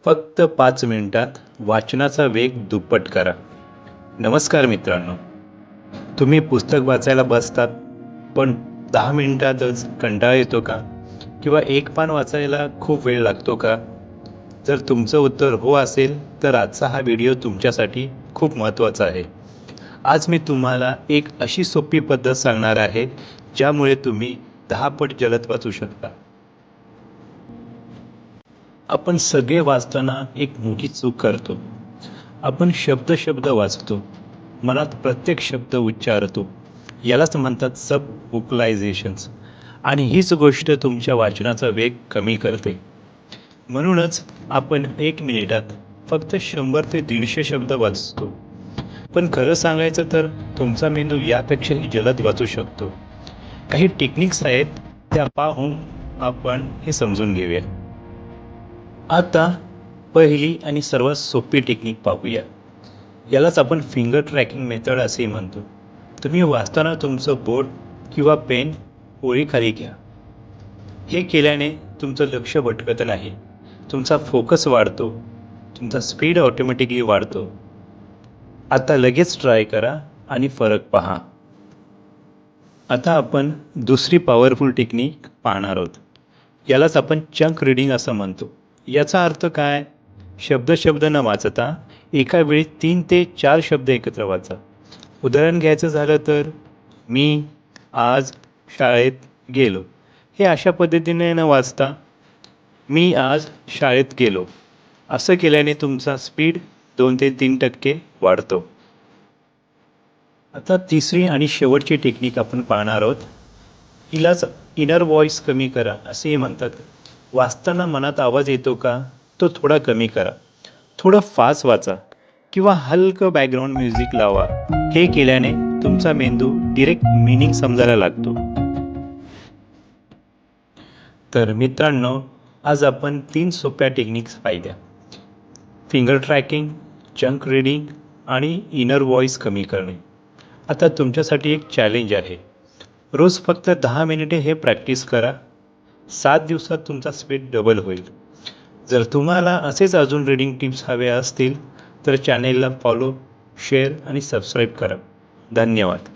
फक्त 5 मिनिटात वाचनाचा वेग दुप्पट करा. नमस्कार मित्रांनो, तुम्ही पुस्तक वाचायला बसतात पण 10 मिनिटातच कंटाळा येतो का? किंवा एक पान वाचायला खूप वेळ लागतो का? जर तुमचं उत्तर हो असेल तर आजचा हा व्हिडिओ तुमच्यासाठी खूप महत्त्वाचा आहे. आज मी तुम्हाला एक अशी सोपी पद्धत सांगणार आहे ज्यामुळे तुम्ही 10 पट जलद वाचू शकता. आपण सगळे वाचताना एक मोठी चूक करतो. आपण शब्द वाचतो, मनात प्रत्येक शब्द उच्चारतो. यालाच म्हणतात सब व्होकलायझेशन्स. आणि हीच गोष्ट तुमच्या वाचनाचा वेग कमी करते. म्हणूनच आपण 1 मिनिटात फक्त 100 ते 150 शब्द वाचतो. पण खरं सांगायचं तर तुमचा मेंदू यापेक्षाही जलद वाचू शकतो. काही टेक्निक्स आहेत, त्या पाहून आपण हे समजून घेऊया. आता पहिली आणि सर्वात सोपी टेक्निक पाहूया. यालाच आपण फिंगर ट्रॅकिंग मेथड असे म्हणतो. तुम्ही वाचताना तुमचं बोट किंवा पेन ओळीखाली घ्या. हे केल्याने तुमचं लक्ष भटकत नाही, तुमचा फोकस वाढतो, तुमचा स्पीड ऑटोमॅटिकली वाढतो. आता लगेच ट्राय करा आणि फरक पहा. आता आपण दुसरी पॉवरफुल टेक्निक पाहणार आहोत. यालाच आपण चंक रीडिंग असं म्हणतो. याचा अर्थ काय? शब्द न वाचता एका वेळी 3 ते 4 शब्द एकत्र वाचा. उदाहरण घ्यायचं झालं तर मी आज शाळेत गेलो. हे अशा पद्धतीने न वाचता मी आज शाळेत गेलो असं केल्याने तुमचा स्पीड 2 ते 3% वाढतो. आता तिसरी आणि शेवटची टेक्निक आपण पाहणार आहोत. हिलाच इनर व्हॉइस कमी करा असेही म्हणतात. वाचताना मनात आवाज येतो का, तो थोडा कमी करा. थोडं फास्ट वाचा किंवा हलकं बॅकग्राऊंड म्युझिक लावा. हे केल्याने तुमचा मेंदू डिरेक्ट मीनिंग समजायला लागतो. तर मित्रांनो, आज आपण 3 सोप्या टेक्निक्स पाहिल्या. फिंगर ट्रॅकिंग, चंक रीडिंग आणि इनर व्हॉइस कमी करणे. आता तुमच्यासाठी एक चॅलेंज आहे. रोज फक्त 10 मिनिटे हे प्रॅक्टिस करा. 7 दिवसात तुमचा स्पीड डबल होईल. जर तुम्हाला असेच अजून रीडिंग टिप्स हव्या असतील तर चॅनेलला फॉलो, शेअर आणि सबस्क्राईब करा. धन्यवाद.